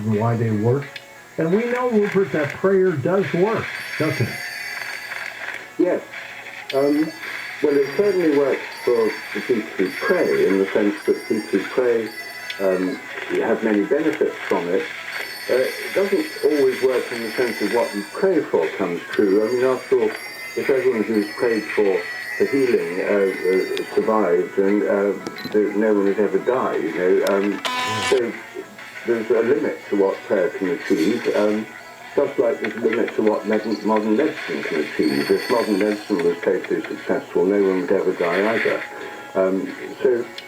around and why they work. And we know, Rupert, that prayer does work, doesn't it? Yes. Well, it certainly works for the people who pray, in the sense that people who pray have many benefits from it. It doesn't always work in the sense of what you pray for comes true. I mean, after all, if everyone who's prayed for healing survived, and no one has ever died, you know. So there's a limit to what prayer can achieve, just like there's a limit to what modern medicine can achieve. If modern medicine was totally successful, no one would ever die either.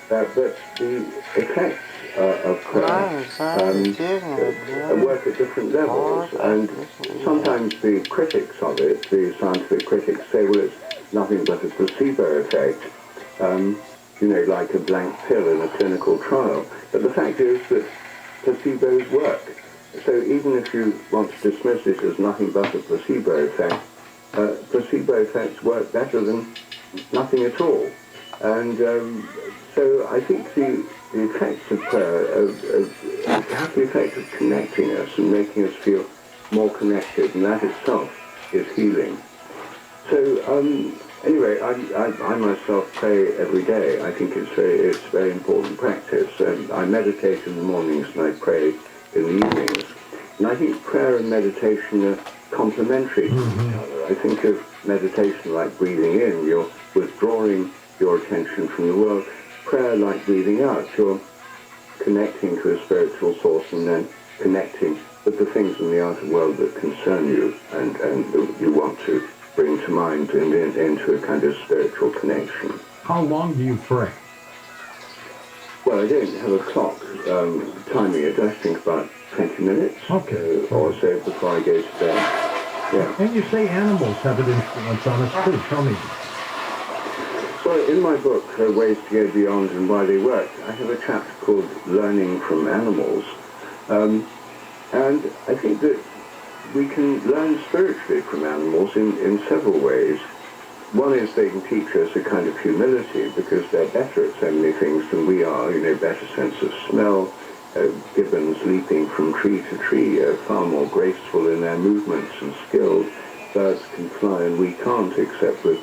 But the effects of prayer work at different levels, and sometimes the critics of it, the scientific critics, say, well, it's nothing but a placebo effect, you know, like a blank pill in a clinical trial. But the fact is that placebos work. So even if you want to dismiss it as nothing but a placebo effect, placebo effects work better than nothing at all. And so I think the effects of prayer have the effect of connecting us and making us feel more connected, and that itself is healing. So anyway, I myself pray every day. I think it's very important practice. I meditate in the mornings and I pray in the evenings. And I think prayer and meditation are complementary to each other. I think of meditation like breathing in. You're withdrawing your attention from the world. Prayer like breathing out. You're connecting to a spiritual source and then connecting with the things in the outer world that concern you and you want to bring to mind and into a kind of spiritual connection. How long do you pray? Well, I don't have a clock timing it. I think about 20 minutes or so before I go to bed. Yeah. And you say animals have an influence on us too. Tell me. Well, in my book, Ways to Go Beyond and Why They Work, I have a chapter called Learning from Animals. And I think that we can learn spiritually from animals in several ways. One is they can teach us a kind of humility because they're better at so many things than we are, you know, better sense of smell, gibbons leaping from tree to tree, far more graceful in their movements and skilled. Birds can fly and we can't, except with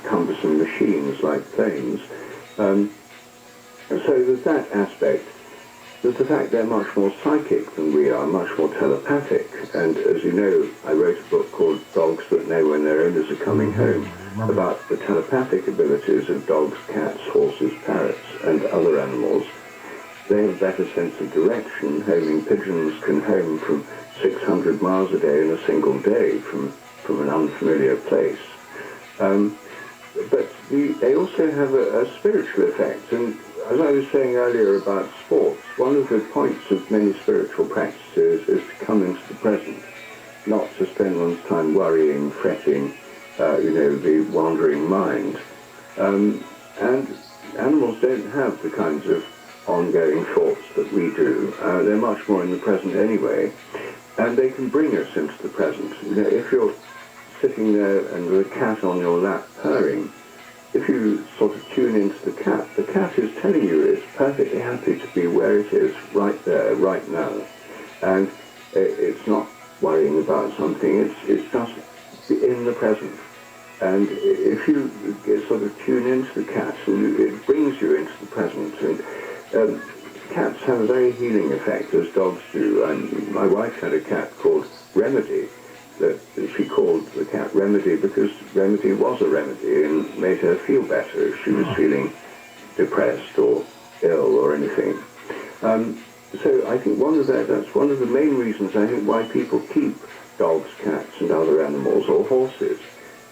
cumbersome machines like planes. And so there's that aspect. There's the fact they're much more psychic than we are, much more telepathic. And as you know, I wrote a book called Dogs That Know When Their Owners Are Coming Home, about the telepathic abilities of dogs, cats, horses, parrots, and other animals. They have a better sense of direction. Homing pigeons can home from 600 miles a day in a single day from an unfamiliar place. But they also have a spiritual effect. And as I was saying earlier about sports, one of the points of many spiritual practices is to come into the present, not to spend one's time worrying, fretting, you know, the wandering mind. And animals don't have the kinds of ongoing thoughts that we do. They're much more in the present anyway, and they can bring us into the present. You know, if you're sitting there and with a cat on your lap purring, if you sort of tune into the cat is telling you it's perfectly happy to be where it is, right there, right now. And it's not worrying about something, it's just in the present. And if you sort of tune into the cat, it brings you into the present. And cats have a very healing effect, as dogs do. And my wife had a cat called Remedy, that she called the cat Remedy because Remedy was a remedy and made her feel better if she was feeling depressed or ill or anything. So I think that's one of the main reasons, I think, why people keep dogs, cats and other animals, or horses.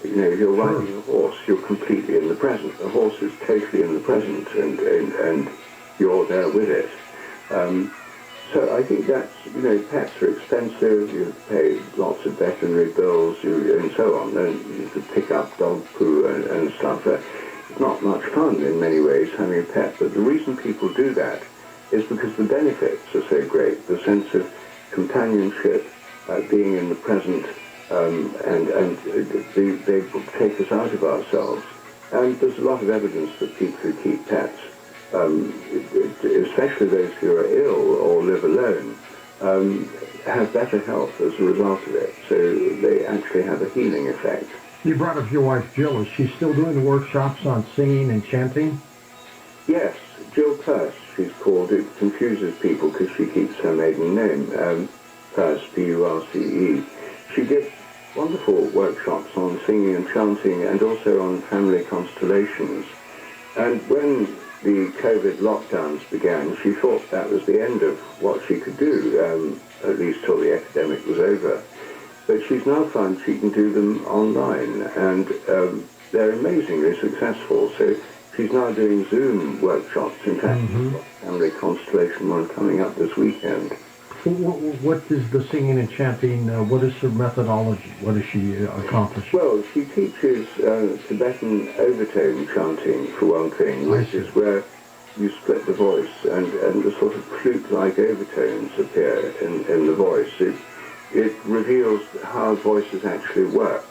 You know, if you're riding a horse, you're completely in the present. The horse is totally in the present and you're there with it. So I think that's, you know, pets are expensive, you pay lots of veterinary bills, and so on, and you could pick up dog poo and stuff. It's not much fun in many ways having a pet, but the reason people do that is because the benefits are so great. The sense of companionship, being in the present, and they take us out of ourselves. And there's a lot of evidence that people who keep pets, especially those who are ill or live alone, have better health as a result of it. So they actually have a healing effect. You brought up your wife, Jill. Is she still doing the workshops on singing and chanting? Yes, Jill Purse, she's called. It confuses people because she keeps her maiden name, Purse, P-U-R-C-E. She gives wonderful workshops on singing and chanting and also on family constellations. And when the COVID lockdowns began, she thought that was the end of what she could do, at least till the epidemic was over. But she's now found she can do them online, and they're amazingly successful. So she's now doing Zoom workshops. In fact, she's got a family constellation one coming up this weekend. What is the singing and chanting? What is her methodology? What does she accomplish? Well, she teaches Tibetan overtone chanting, for one thing, which is where you split the voice and the sort of flute-like overtones appear in the voice. It reveals how voices actually work.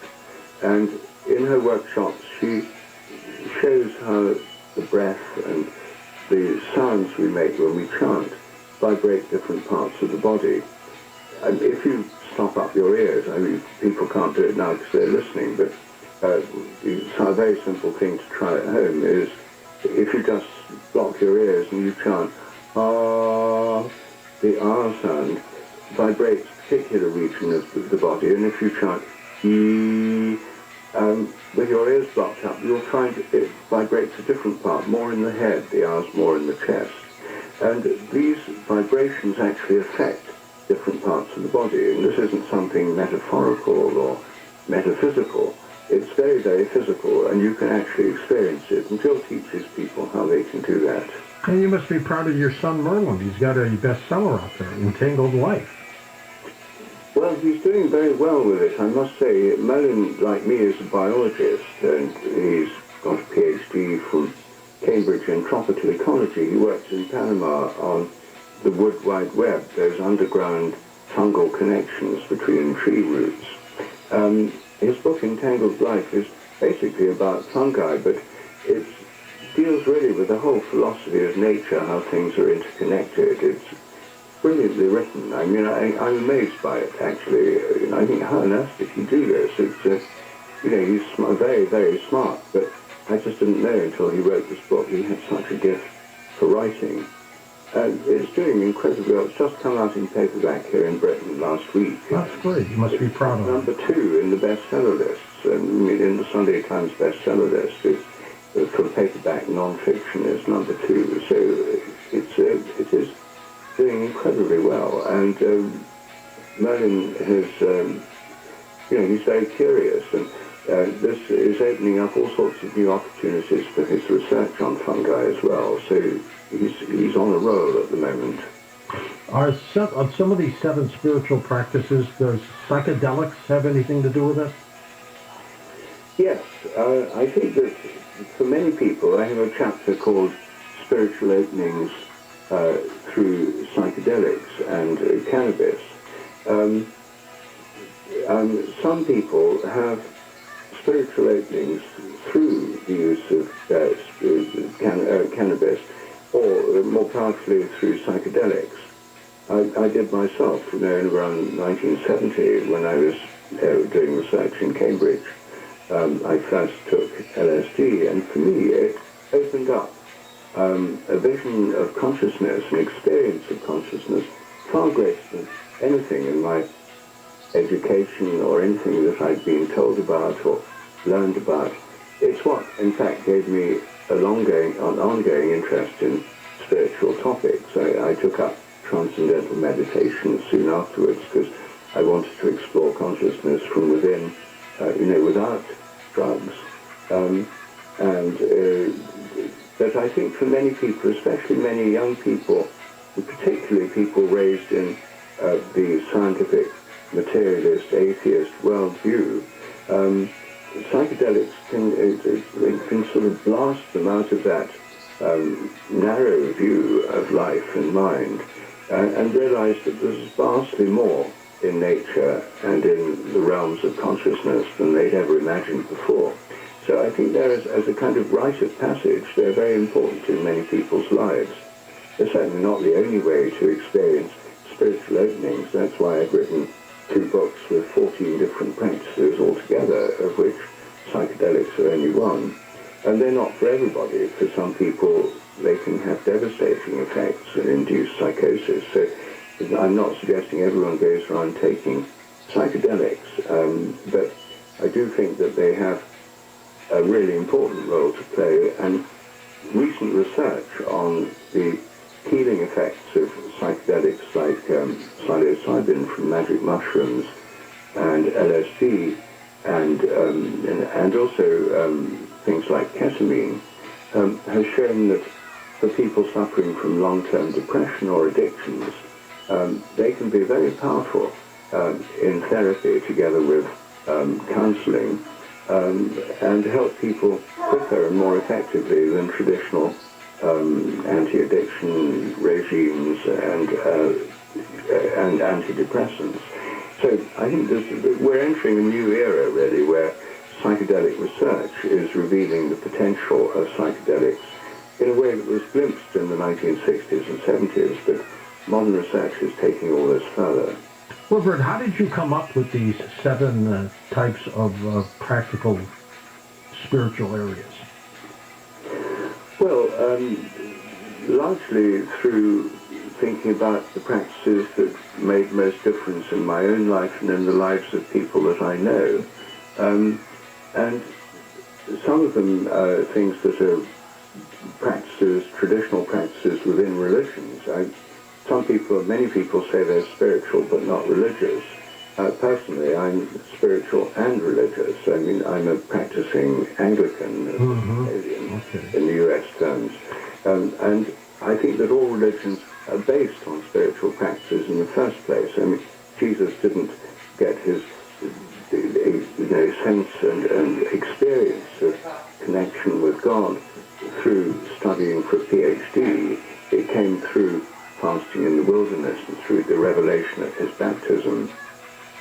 And in her workshops, she shows how the breath and the sounds we make when we chant vibrate different parts of the body. And if you stop up your ears, I mean, people can't do it now because they're listening, but a very simple thing to try at home is if you just block your ears and you chant, ah, the ah sound vibrates a particular region of the body, and if you chant ee, with your ears blocked up, you'll find it vibrates a different part, more in the head, the ah's more in the chest. And these vibrations actually affect different parts of the body, and this isn't something metaphorical or metaphysical. It's very, very physical, and you can actually experience it, and Jill teaches people how they can do that. And you must be proud of your son, Merlin. He's got a bestseller out there, Entangled Life. Well, he's doing very well with it, I must say. Merlin, like me, is a biologist, and he's got a PhD from Cambridge in tropical ecology. He works in Panama on the wood wide web, those underground fungal connections between tree roots. His book, Entangled Life, is basically about fungi, but it deals really with the whole philosophy of nature, how things are interconnected. It's brilliantly written. I mean, I'm amazed by it, actually. I think, how on earth did he do this? It's, he's very, very smart, but I just didn't know until he wrote this book he had such a gift for writing. And it's doing incredibly well. It's just come out in paperback here in Britain last week. That's great. You must be proud of it. Number 2 in the bestseller lists, in the Sunday Times bestseller list. For paperback non-fiction is number 2. So it is doing incredibly well. And Merlin has, he's very curious. And this is opening up all sorts of new opportunities for his research on fungi as well. So he's on a roll at the moment. Are some of these 7 spiritual practices, does psychedelics have anything to do with it? Yes, I think that for many people, I have a chapter called Spiritual Openings through Psychedelics and Cannabis. Some people have spiritual openings through the use of cannabis, or more powerfully through psychedelics. I did myself, in around 1970, when I was doing research in Cambridge. I first took LSD, and for me it opened up a vision of consciousness, an experience of consciousness, far greater than anything in my education or anything that I'd been told about or learned about. It's what, in fact, gave me an ongoing interest in spiritual topics. I took up transcendental meditation soon afterwards because I wanted to explore consciousness from within, without drugs. But I think for many people, especially many young people, and particularly people raised in the scientific, materialist, atheist worldview, psychedelics can sort of blast them out of that narrow view of life and mind and realize that there's vastly more in nature and in the realms of consciousness than they'd ever imagined before. So I think there is, as a kind of rite of passage, they're very important in many people's lives. They're certainly not the only way to experience spiritual openings. That's why I've written 2 books with 14 different practices altogether, of which psychedelics are only one. And they're not for everybody. For some people, they can have devastating effects and induce psychosis. So I'm not suggesting everyone goes around taking psychedelics, but I do think that they have a really important role to play. And recent research on the healing effects of psychedelics like psilocybin from magic mushrooms and LSD and also things like ketamine has shown that for people suffering from long-term depression or addictions, they can be very powerful in therapy together with counseling and help people quicker and more effectively than traditional anti-addiction regimes and antidepressants. So I think we're entering a new era, really, where psychedelic research is revealing the potential of psychedelics in a way that was glimpsed in the 1960s and 70s, but modern research is taking all this further. Wilbert, how did you come up with these 7 types of practical spiritual areas? Well, largely through thinking about the practices that made most difference in my own life and in the lives of people that I know. And some of them are things that are practices, traditional practices within religions. Many people say they're spiritual but not religious. Personally, I'm spiritual and religious. I mean, I'm a practicing Anglican, in the US terms. And I think that all religions are based on spiritual practices in the first place. I mean, Jesus didn't get his sense and experience of connection with God through studying for a PhD. It came through fasting in the wilderness and through the revelation of his baptism.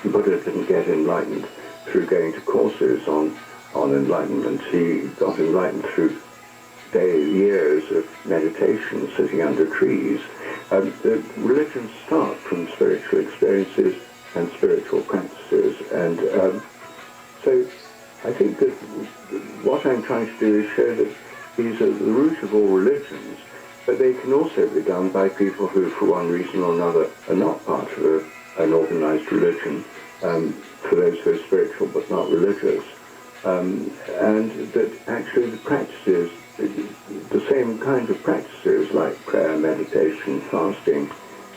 Buddha didn't get enlightened through going to courses on enlightenment. He got enlightened through years of meditation, sitting under trees. The religions start from spiritual experiences and spiritual practices, and so I think that what I'm trying to do is show that these are the root of all religions, but they can also be done by people who, for one reason or another, are not part of an organized religion, for those who are spiritual but not religious, and that actually the practices, the same kind of practices like prayer, meditation, fasting,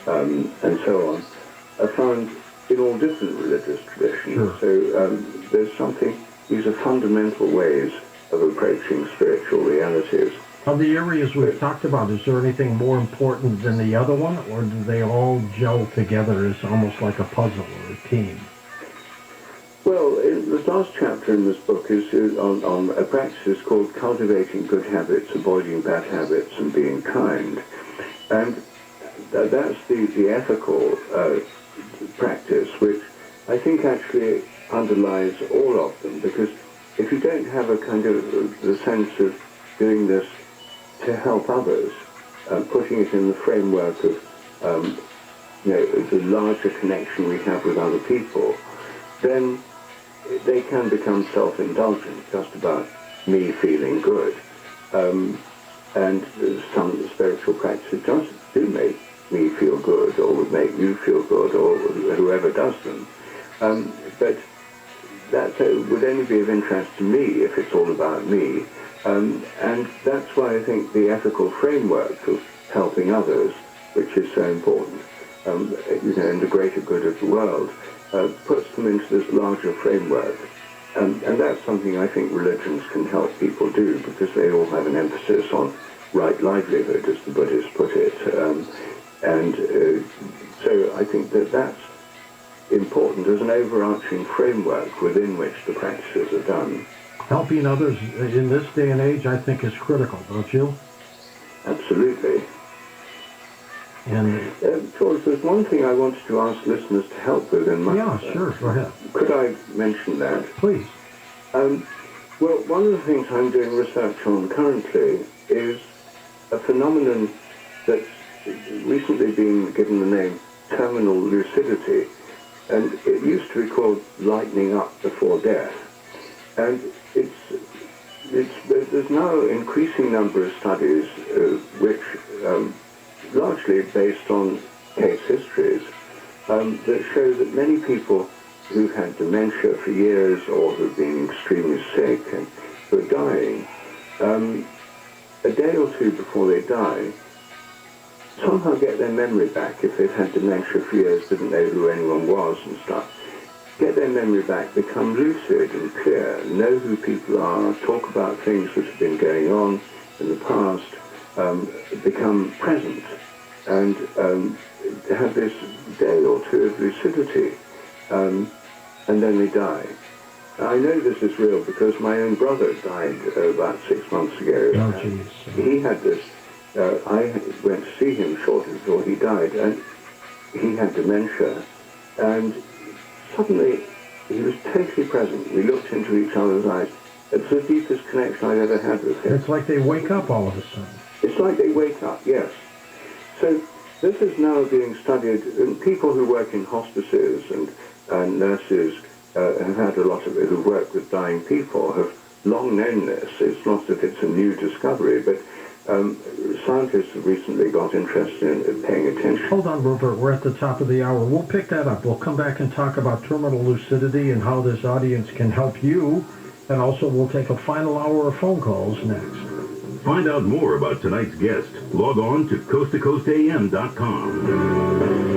and so on, are found in all different religious traditions. Sure. So these are fundamental ways of approaching spiritual realities. Of the areas we've talked about, is there anything more important than the other one, or do they all gel together as almost like a puzzle or a team? Well, the last chapter in this book is on a practice called cultivating good habits, avoiding bad habits, and being kind. And that's the ethical practice, which I think actually underlies all of them, because if you don't have a kind of the sense of doing this to help others, putting it in the framework of the larger connection we have with other people, then they can become self-indulgent, just about me feeling good. And some spiritual practices just do make me feel good, or would make you feel good, or whoever does them. But that would only be of interest to me if it's all about me. And that's why I think the ethical framework of helping others, which is so important, in the greater good of the world, puts them into this larger framework. And that's something I think religions can help people do, because they all have an emphasis on right livelihood, as the Buddhists put it. So I think that that's important as an overarching framework within which the practices are done. Helping others in this day and age, I think, is critical, don't you? Absolutely. And George, there's one thing I wanted to ask listeners to help with in my... Yeah, sure, go ahead. Could I mention that? Please. Well, one of the things I'm doing research on currently is a phenomenon that's recently been given the name terminal lucidity, and it used to be called lightening up before death. And there's now an increasing number of studies which largely based on case histories that show that many people who've had dementia for years or who've been extremely sick and who are dying, a day or two before they die, somehow get their memory back. If they've had dementia for years, didn't know who anyone was and stuff, get their memory back, become lucid and clear, know who people are, talk about things that have been going on in the past, become present, and have this day or two of lucidity, and then they die. I know this is real because my own brother died about 6 months ago. Oh, jeez. He had this, I went to see him shortly before he died, and he had dementia, and suddenly he was totally present. We looked into each other's eyes. It's the deepest connection I've ever had with him. It's like they wake up all of a sudden. It's like they wake up, yes. So this is now being studied, and people who work in hospices and nurses have had a lot of it, who work with dying people, have long known this. It's not that it's a new discovery, but scientists have recently got interested in paying attention. Hold on, Rupert. We're at the top of the hour. We'll pick that up. We'll come back and talk about terminal lucidity and how this audience can help you. And also, we'll take a final hour of phone calls next. Find out more about tonight's guest. Log on to coasttocoastam.com.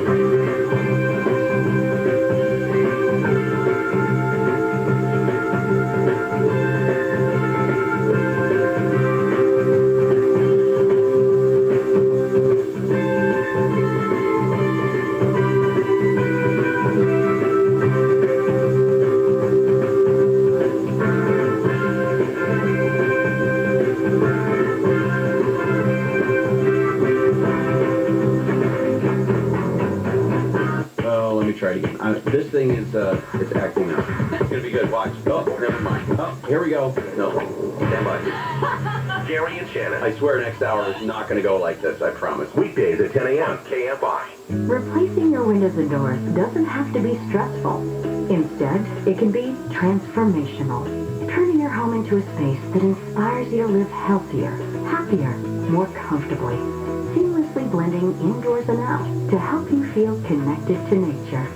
Try it again. This thing is, it's acting up. It's gonna be good. Watch. Oh, never mind. Oh, here we go. No, stand by. Gary and Shannon. I swear next hour is not gonna go like this, I promise. Weekdays at 10 a.m. KFI. Replacing your windows and doors doesn't have to be stressful. Instead, it can be transformational. Turning your home into a space that inspires you to live healthier, happier, more comfortably. Seamlessly blending indoors and out to help you feel connected to nature.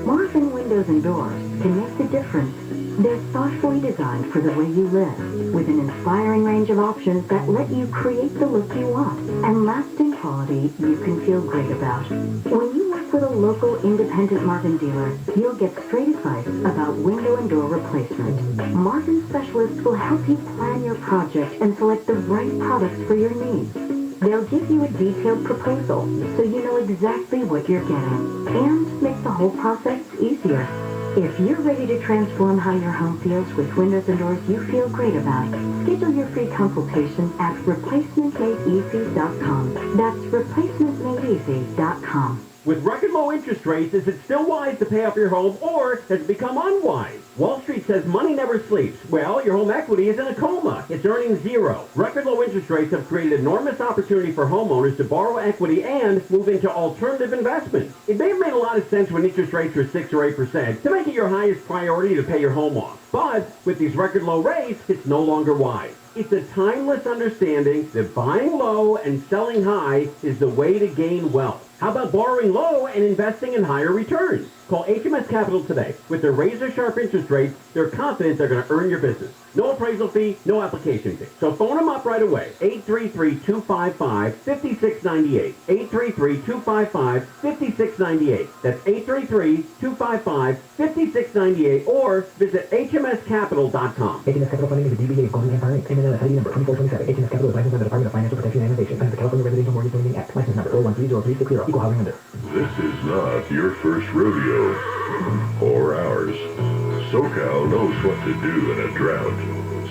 Marvin windows and doors can make the difference. They're thoughtfully designed for the way you live, with an inspiring range of options that let you create the look you want and lasting quality you can feel great about. When you work with a local independent Marvin dealer, you'll get straight advice about window and door replacement. Marvin specialists will help you plan your project and select the right products for your needs. They'll give you a detailed proposal so you know exactly what you're getting and make the whole process easier. If you're ready to transform how your home feels with windows and doors you feel great about, schedule your free consultation at replacementmadeeasy.com. That's replacementmadeeasy.com. With record low interest rates, is it still wise to pay off your home, or has it become unwise? Wall Street says money never sleeps. Well, your home equity is in a coma. It's earning zero. Record low interest rates have created enormous opportunity for homeowners to borrow equity and move into alternative investments. It may have made a lot of sense when interest rates were 6 or 8% to make it your highest priority to pay your home off. But with these record low rates, it's no longer wise. It's a timeless understanding that buying low and selling high is the way to gain wealth. How about borrowing low and investing in higher returns? Call HMS Capital today. With their razor-sharp interest rates, they're confident they're going to earn your business. No appraisal fee, no application fee. So phone them up right away. 833-255-5698. 833-255-5698. That's 833-255-5698. Or visit hmscapital.com. HMS Capital Funding is a DBA of Golden Empire, payment and ID number 2427. HMS Capital is licensed by the Department of Financial Protection and Annexation under the California Residential Mortgage Lending Act. License number 0130360. Equal housing lender. This is not your first rodeo. Or ours. SoCal knows what to do in a drought.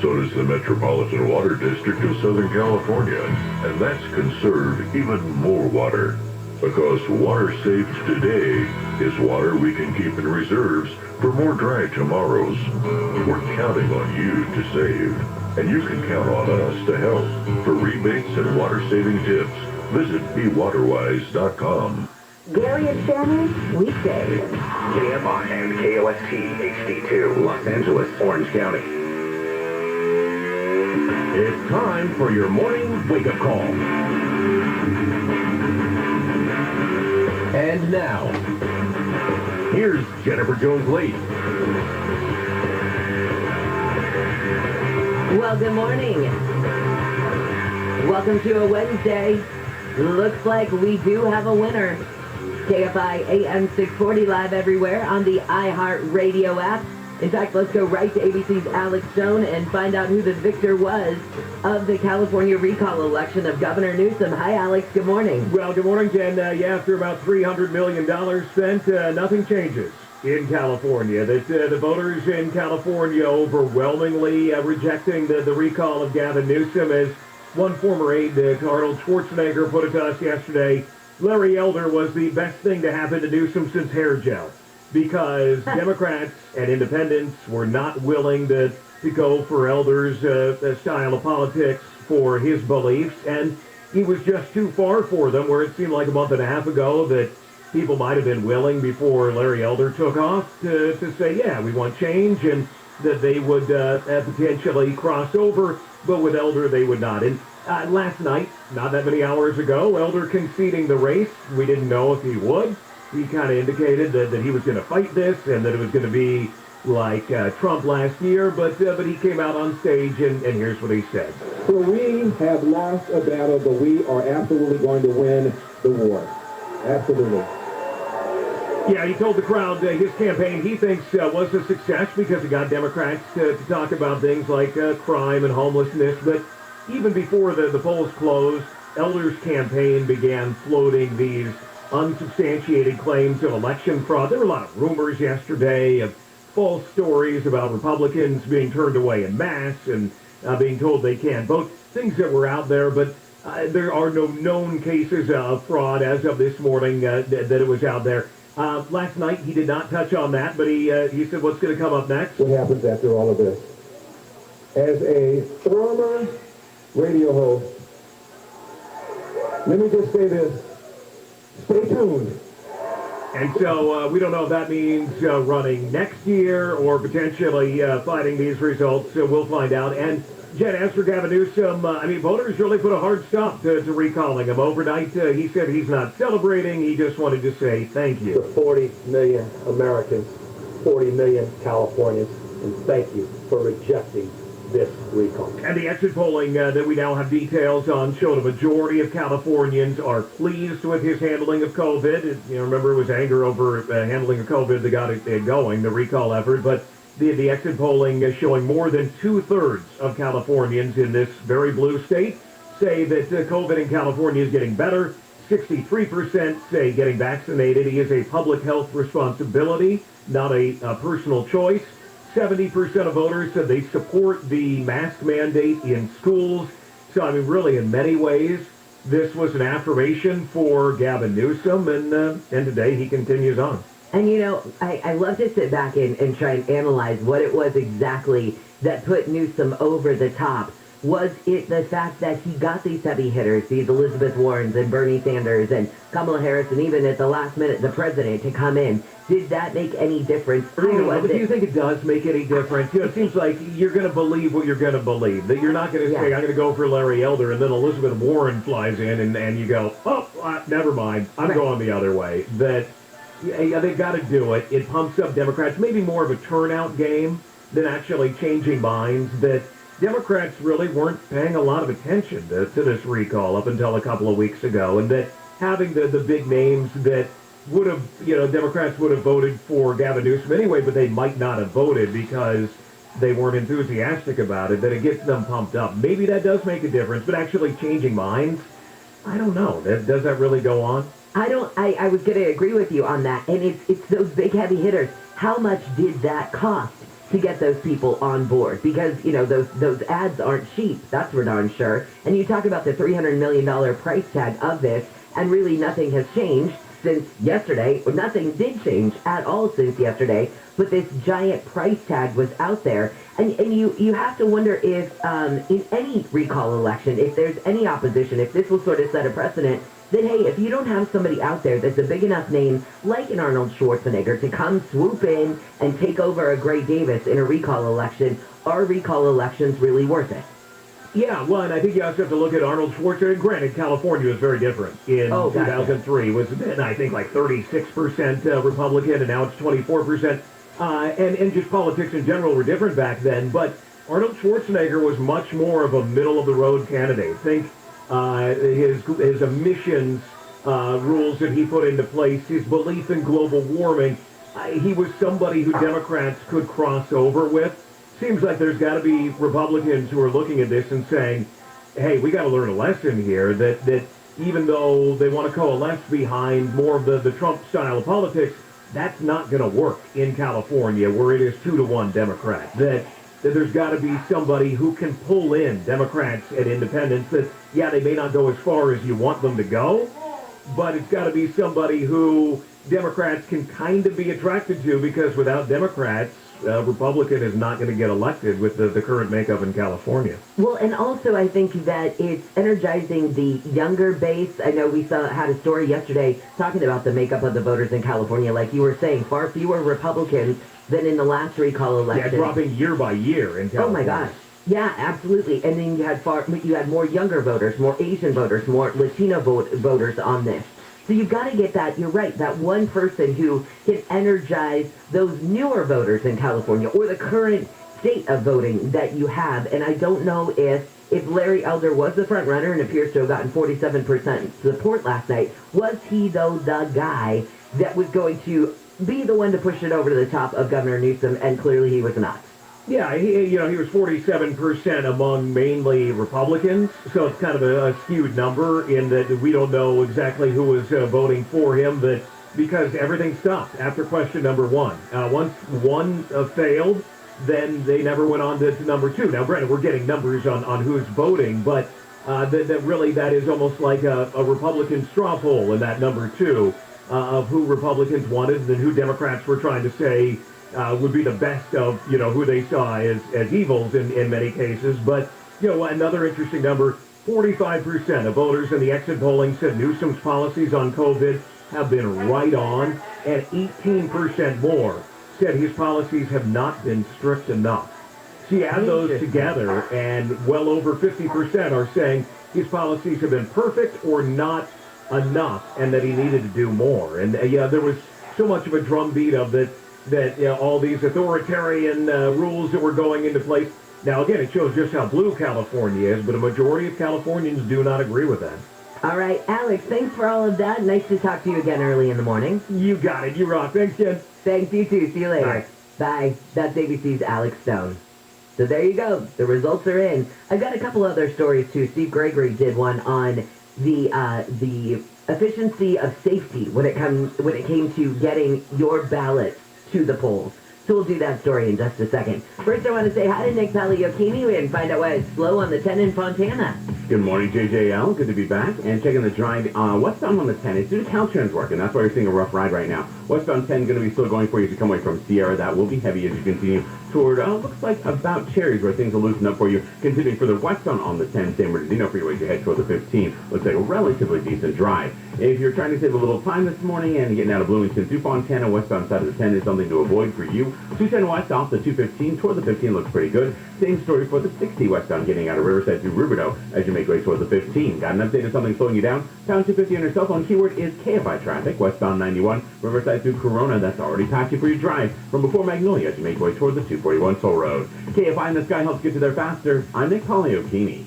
So does the Metropolitan Water District of Southern California. And that's conserve even more water. Because water saved today is water we can keep in reserves for more dry tomorrows. We're counting on you to save. And you can count on us to help. For rebates and water-saving tips, visit BeWaterwise.com. Gary and Shannon, weekdays. KFI and KOST HD2, Los Angeles, Orange County. It's time for your morning wake-up call. And now, here's Jennifer Jones-Lee. Well, good morning. Welcome to a Wednesday. Looks like we do have a winner. KFI AM 640 live everywhere on the iHeartRadio app. In fact, let's go right to ABC's Alex Stone and find out who the victor was of the California recall election of Governor Newsom. Hi, Alex. Good morning. Well, good morning, Jen. After about $300 million spent, nothing changes in California. The voters in California overwhelmingly rejecting the recall of Gavin Newsom. As one former aide to Arnold Schwarzenegger put it to us yesterday, Larry Elder was the best thing to happen to Newsom since hair gel, because Democrats and independents were not willing to go for Elder's style of politics for his beliefs, and he was just too far for them, where it seemed like a month and a half ago that people might have been willing, before Larry Elder took off, to say, yeah, we want change, and that they would potentially cross over, but with Elder they would not. And last night, not that many hours ago, Elder conceding the race. We didn't know if he would. He kind of indicated that he was going to fight this and that it was going to be like Trump last year, but he came out on stage and here's what he said. So we have lost a battle, but we are absolutely going to win the war. Absolutely. Yeah, he told the crowd his campaign, he thinks, was a success because it got Democrats to talk about things like crime and homelessness. But even before the polls closed, Elder's campaign began floating these unsubstantiated claims of election fraud. There were a lot of rumors yesterday of false stories about Republicans being turned away en masse and being told they can't vote, things that were out there. But there are no known cases of fraud as of this morning that it was out there. Last night, he did not touch on that, but he said what's going to come up next. What happens after all of this? As a former radio host, let me just say this. Stay tuned. And so we don't know if that means running next year or potentially fighting these results. So we'll find out. And Jen, as for Gavin Newsom, voters really put a hard stop to recalling him. Overnight, he said he's not celebrating. He just wanted to say thank you. To 40 million Americans, 40 million Californians, and thank you for rejecting this recall. And the exit polling that we now have details on showed a majority of Californians are pleased with his handling of COVID. Remember, it was anger over handling of COVID that got it going, the recall effort. But the exit polling is showing more than two-thirds of Californians in this very blue state say that COVID in California is getting better. 63% say getting vaccinated is a public health responsibility, not a personal choice. 70% of voters said they support the mask mandate in schools. So, really, in many ways, this was an affirmation for Gavin Newsom, and today he continues on. And, I love to sit back and try and analyze what it was exactly that put Newsom over the top. Was it the fact that he got these heavy hitters, these Elizabeth Warrens and Bernie Sanders and Kamala Harris, and even at the last minute, the president to come in? Did that make any difference? I don't know, but do you think it does make any difference? It seems like you're going to believe what you're going to believe. That you're not going to say, I'm going to go for Larry Elder, and then Elizabeth Warren flies in, and you go, never mind, I'm going the other way. That they've got to do it. It pumps up Democrats, maybe more of a turnout game than actually changing minds. That Democrats really weren't paying a lot of attention to this recall up until a couple of weeks ago, and that having the big names that would have, Democrats would have voted for Gavin Newsom anyway, but they might not have voted because they weren't enthusiastic about it, that it gets them pumped up. Maybe that does make a difference, but actually changing minds, I don't know. Does that really go on? I was going to agree with you on that, and it's those big heavy hitters. How much did that cost to get those people on board? Because, those ads aren't cheap, that's for darn sure. And you talk about the $300 million price tag of this, and really nothing has changed since yesterday. Nothing did change at all since yesterday, but this giant price tag was out there. And you have to wonder if in any recall election, if there's any opposition, if this will sort of set a precedent that, hey, if you don't have somebody out there that's a big enough name, like an Arnold Schwarzenegger, to come swoop in and take over a Gray Davis in a recall election, are recall elections really worth it? Yeah, well, and I think you also have to look at Arnold Schwarzenegger. Granted, California was very different. In 2003, was I think like 36% Republican, and now it's 24%. And just politics in general were different back then. But Arnold Schwarzenegger was much more of a middle-of-the-road candidate. Think his emissions rules that he put into place, his belief in global warming. He was somebody who Democrats could cross over with. Seems like there's got to be Republicans who are looking at this and saying, hey, we got to learn a lesson here that even though they want to coalesce behind more of the Trump style of politics, that's not going to work in California where it is 2-1 Democrat. That there's got to be somebody who can pull in Democrats and independents that, yeah, they may not go as far as you want them to go, but it's got to be somebody who Democrats can kind of be attracted to, because without Democrats, Republican is not going to get elected with the current makeup in California. Well, and also I think that it's energizing the younger base. I know we had a story yesterday talking about the makeup of the voters in California. Like you were saying, far fewer Republicans than in the last recall election. Yeah, dropping year by year in California. Oh my gosh. Yeah, absolutely. And then you had more younger voters, more Asian voters, more Latino voters on this. So you've got to get that, you're right, that one person who can energize those newer voters in California, or the current state of voting that you have. And I don't know if Larry Elder was the front runner and appears to have gotten 47% support last night. Was he, though, the guy that was going to be the one to push it over to the top of Governor Newsom? And clearly he was not. Yeah, he was 47% among mainly Republicans, so it's kind of a skewed number in that we don't know exactly who was voting for him, but because everything stopped after question number one. Once one failed, then they never went on to number two. Now, granted, we're getting numbers on who's voting, but that is almost like a Republican straw poll in that number two of who Republicans wanted and who Democrats were trying to say would be the best of, who they saw as evils in many cases. But, another interesting number, 45% of voters in the exit polling said Newsom's policies on COVID have been right on, and 18% more said his policies have not been strict enough. So you add those together, and well over 50% are saying his policies have been perfect or not enough, and that he needed to do more. And, there was so much of a drumbeat of that all these authoritarian rules that were going into place. Now, again, it shows just how blue California is, but a majority of Californians do not agree with that. All right, Alex, thanks for all of that. Nice to talk to you again early in the morning. You got it. You rock. Thanks, Jen. Thanks, you too. See you later. Bye. Bye. That's ABC's Alex Stone. So there you go. The results are in. I've got a couple other stories, too. Steve Gregory did one on the efficiency of safety when it came to getting your ballot to the polls. So we'll do that story in just a second. First, I want to say hi to Nick Pagliocchini and find out why it's slow on the 10 in Fontana. Good morning, JJL. Good to be back. And checking the drive westbound on the 10. It's due to Caltrans work, and that's why you're seeing a rough ride right now. Westbound 10 going to be still going for you as you come away from Sierra. That will be heavy as you continue toward, looks like about Cherries, where things will loosen up for you. Continuing further westbound on the 10, San Bernardino freeway as you head toward the 15. Looks like a relatively decent drive. If you're trying to save a little time this morning and getting out of Bloomington through Fontana, westbound side of the 10 is something to avoid for you. 210 west off the 215 toward the 15 looks pretty good. Same story for the 60 westbound getting out of Riverside through Rubidoux as you make way toward the 15. Got an update of something slowing you down? Pound 250 on your cell phone. Keyword is KFI traffic. Westbound 91, Riverside through Corona. That's already patchy for your drive. From before Magnolia as you make way toward the 241 Toll Road. KFI in the sky helps get you there faster. I'm Nick Pagliocchini.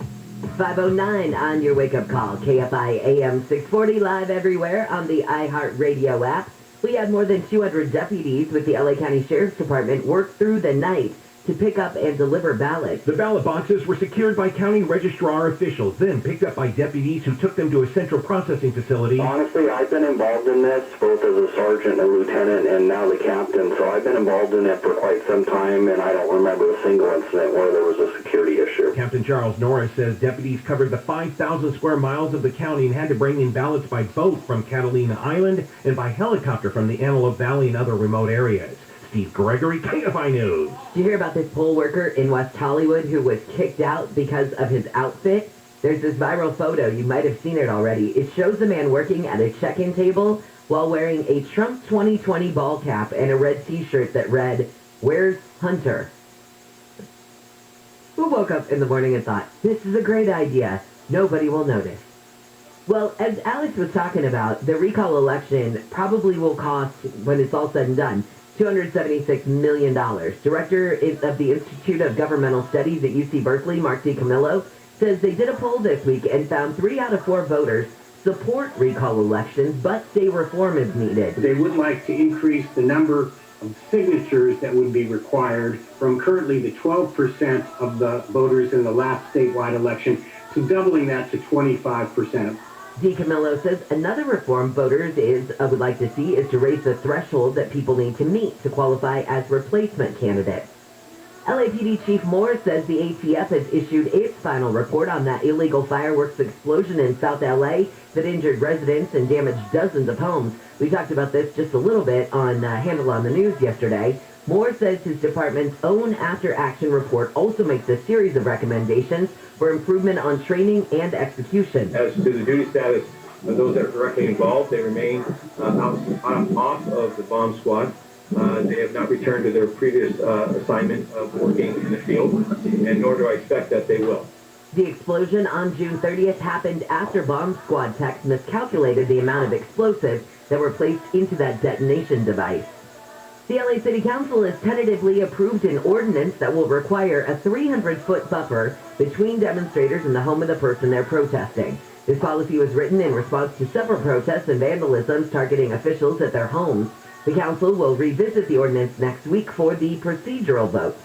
5:09 on your wake-up call. KFI AM 640 live everywhere on the iHeartRadio app. We had more than 200 deputies with the LA County Sheriff's Department work through the night to pick up and deliver ballots. The ballot boxes were secured by county registrar officials, then picked up by deputies who took them to a central processing facility. Honestly, I've been involved in this, both as a sergeant, a lieutenant, and now the captain, so I've been involved in it for quite some time, and I don't remember a single incident where there was a security issue. Captain Charles Norris says deputies covered the 5,000 square miles of the county and had to bring in ballots by boat from Catalina Island and by helicopter from the Antelope Valley and other remote areas. Steve Gregory, KFI News. Did you hear about this poll worker in West Hollywood who was kicked out because of his outfit? There's this viral photo, you might have seen it already. It shows a man working at a check-in table while wearing a Trump 2020 ball cap and a red t-shirt that read, "Where's Hunter?" Who woke up in the morning and thought, this is a great idea, nobody will notice? Well, as Alex was talking about, the recall election probably will cost, when it's all said and done, $276 million. Director of the Institute of Governmental Studies at UC Berkeley, Mark DiCamillo, says they did a poll this week and found 3 out of 4 voters support recall elections, but say reform is needed. They would like to increase the number of signatures that would be required from currently the 12% of the voters in the last statewide election to doubling that to 25%. DiCamillo says another reform voters would like to see is to raise the threshold that people need to meet to qualify as replacement candidates. LAPD Chief Moore says the ATF has issued its final report on that illegal fireworks explosion in South LA that injured residents and damaged dozens of homes. We talked about this just a little bit on Handle on the News yesterday. Moore says his department's own after-action report also makes a series of recommendations for improvement on training and execution. As to the duty status of those that are directly involved, they remain off of the bomb squad. They have not returned to their previous assignment of working in the field, and nor do I expect that they will. The explosion on June 30th happened after bomb squad techs miscalculated the amount of explosives that were placed into that detonation device. The LA City Council has tentatively approved an ordinance that will require a 300-foot buffer between demonstrators and the home of the person they're protesting. This policy was written in response to several protests and vandalisms targeting officials at their homes. The council will revisit the ordinance next week for the procedural vote.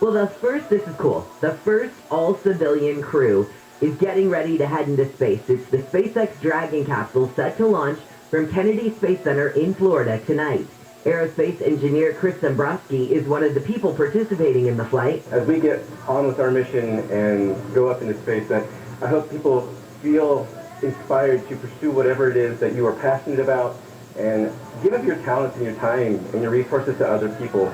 Well, this is cool. The first all-civilian crew is getting ready to head into space. It's the SpaceX Dragon capsule set to launch from Kennedy Space Center in Florida tonight. Aerospace engineer Chris Dombrowski is one of the people participating in the flight. As we get on with our mission and go up into space, that I hope people feel inspired to pursue whatever it is that you are passionate about and give up your talents and your time and your resources to other people.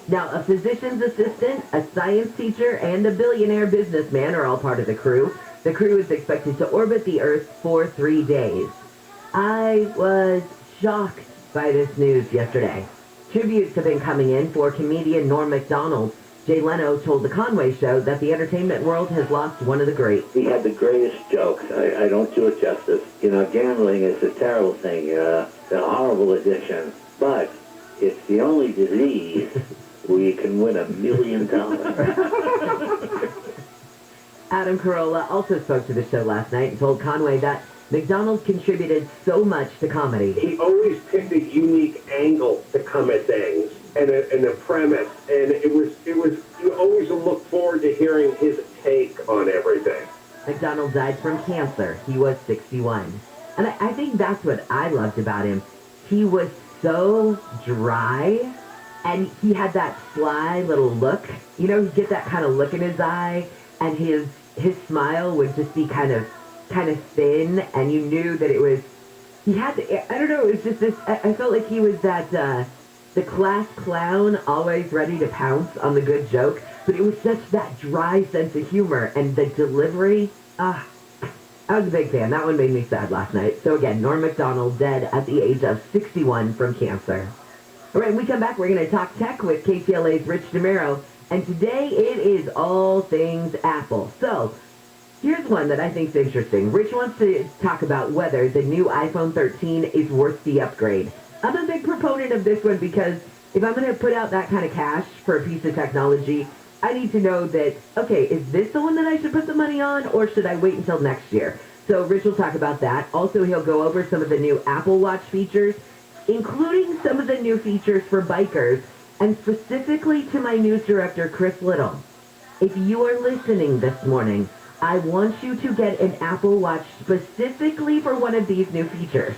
Now, a physician's assistant, a science teacher, and a billionaire businessman are all part of the crew. The crew is expected to orbit the Earth for 3 days. I was shocked by this news yesterday. Tributes have been coming in for comedian Norm Macdonald. Jay Leno told the Conway Show that the entertainment world has lost one of the greats. He had the greatest jokes. I don't do it justice. Gambling is a terrible thing. It's a horrible addiction. But it's the only disease where you can win $1 million. Adam Carolla also spoke to the show last night and told Conway that McDonald contributed so much to comedy. He always picked a unique angle to come at things and a premise, and it was you always look forward to hearing his take on everything. McDonald died from cancer. He was 61. And I think that's what I loved about him. He was so dry, and he had that sly little look. He'd get that kind of look in his eye, and his smile would just be kind of thin, and you knew that it was, I don't know, it was just this, I felt like he was that, the class clown, always ready to pounce on the good joke, but it was such that dry sense of humor, and the delivery, I was a big fan. That one made me sad last night. So again, Norm Macdonald dead at the age of 61 from cancer. All right, when we come back, we're going to talk tech with KCLA's Rich DeMero, and today it is all things Apple. So, here's one that I think is interesting. Rich wants to talk about whether the new iPhone 13 is worth the upgrade. I'm a big proponent of this one because if I'm going to put out that kind of cash for a piece of technology, I need to know that, okay, is this the one that I should put the money on, or should I wait until next year? So Rich will talk about that. Also, he'll go over some of the new Apple Watch features, including some of the new features for bikers, and specifically to my news director, Chris Little. If you are listening this morning, I want you to get an Apple Watch specifically for one of these new features.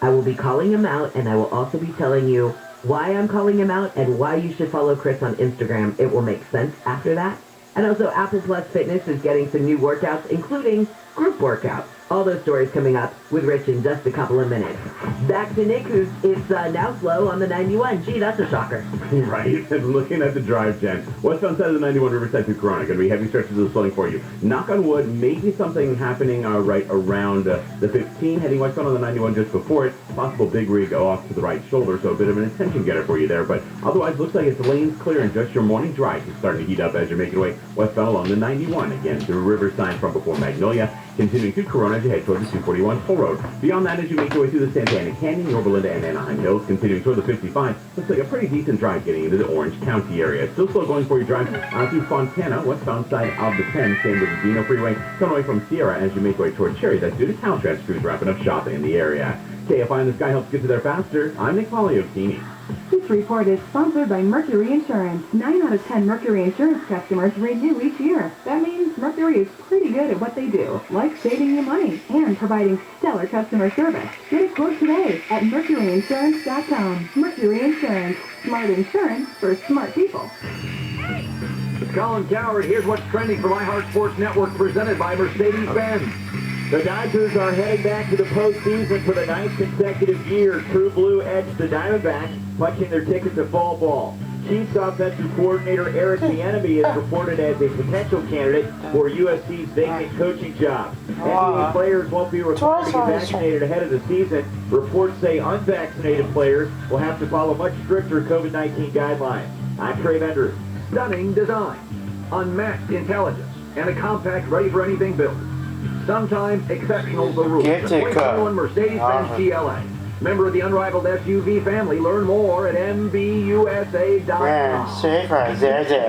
I will be calling him out, and I will also be telling you why I'm calling him out and why you should follow Chris on Instagram. It will make sense after that. And also, Apple Plus Fitness is getting some new workouts, including group workouts. All those stories coming up with Rich in just a couple of minutes. Back to Nick, who's it's now slow on the 91. Gee, that's a shocker. Right, and looking at the drive, Jen. Westbound side of the 91 Riverside through Corona. Going to be heavy stretches of slowing for you. Knock on wood, maybe something happening right around the 15, heading westbound on the 91 just before it. Possible big rig off to the right shoulder, so a bit of an attention getter for you there. But otherwise, looks like it's lanes clear and just your morning drive is starting to heat up as you're making your way westbound along the 91. Again, through Riverside from before Magnolia. Continuing through Corona as you head toward the 241 Full Road. Beyond that, as you make your way through the Santa Ana Canyon, Yorba Linda, and Anaheim Hills, continuing toward the 55, looks like a pretty decent drive getting into the Orange County area. Still slow going for your drive through Fontana, westbound side of the 10, same with the Dino Freeway, coming away from Sierra as you make your way toward Cherry. That's due to Caltrans crews wrapping up shopping in the area. KFI and the Sky helps get you there faster. I'm Nick Poliokini. This report is sponsored by Mercury Insurance. 9 out of 10 Mercury Insurance customers renew each year. That means Mercury is pretty good at what they do, like saving you money and providing stellar customer service. Get a quote today at mercuryinsurance.com. Mercury Insurance. Smart insurance for smart people. It's Colin Coward. Here's what's trending for My Heart Sports Network, presented by Mercedes-Benz. The Dodgers are heading back to the postseason for the 9th consecutive year. True Blue edged the Diamondbacks, punching their ticket to fall ball. Chiefs offensive coordinator Eric Bieniemy is reported as a potential candidate for USC's vacant coaching job. NBA players won't be required to be vaccinated ahead of the season. Reports say unvaccinated players will have to follow much stricter COVID-19 guidelines. I'm Trey Vendor. Stunning design, unmatched intelligence, and a compact ready-for-anything build. Sometimes exceptional the rules. Get The it, 2021 Mercedes-Benz GLA. Member of the unrivaled SUV family. Learn more at MBUSA.com.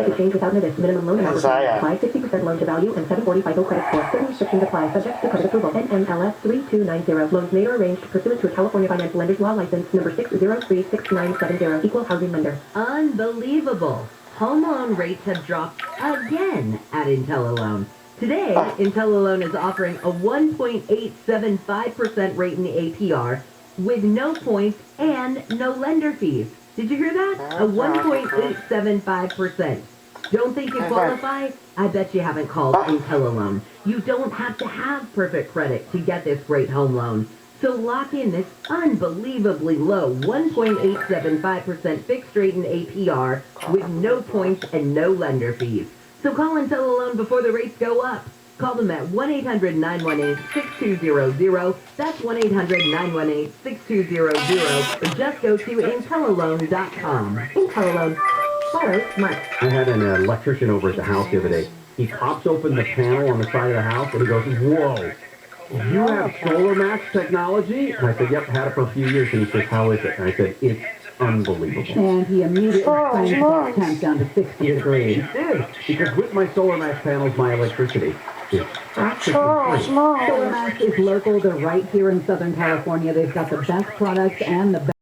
Exchange without notice. Minimum loan amount apply. 60% loan to value and 740 FICO credit score. Certain restrictions apply. Subject to credit approval. NMLS 3290. Loans made or arranged pursuant to a California Financial Lenders Law license number 6036970. Equal housing lender. Unbelievable. Home loan rates have dropped again at IntelliLoan. Today, IntelliLoan is offering a 1.875% rate in the APR with no points and no lender fees. Did you hear that? A 1.875%. Don't think you qualify? I bet you haven't called IntelliLoan. You don't have to have perfect credit to get this great home loan. So lock in this unbelievably low 1.875% fixed rate in APR with no points and no lender fees. So call IntelliLoan before the rates go up. Call them at 1-800-918-6200. That's 1-800-918-6200. Or just go to IntelliLoan.com. IntelliLoan. Borrow smart. I had an electrician over at the house the other day. He pops open the panel on the side of the house and he goes, "Whoa, you have solar max technology?" And I said, "Yep, had it for a few years." And he says, "How is it?" And I said, "It's unbelievable." And he immediately cranked the temp down to 60 degrees. He did, because with my solar max panels, my electricity is practically free. Solar Max is local. They're right here in Southern California. They've got the best products and the best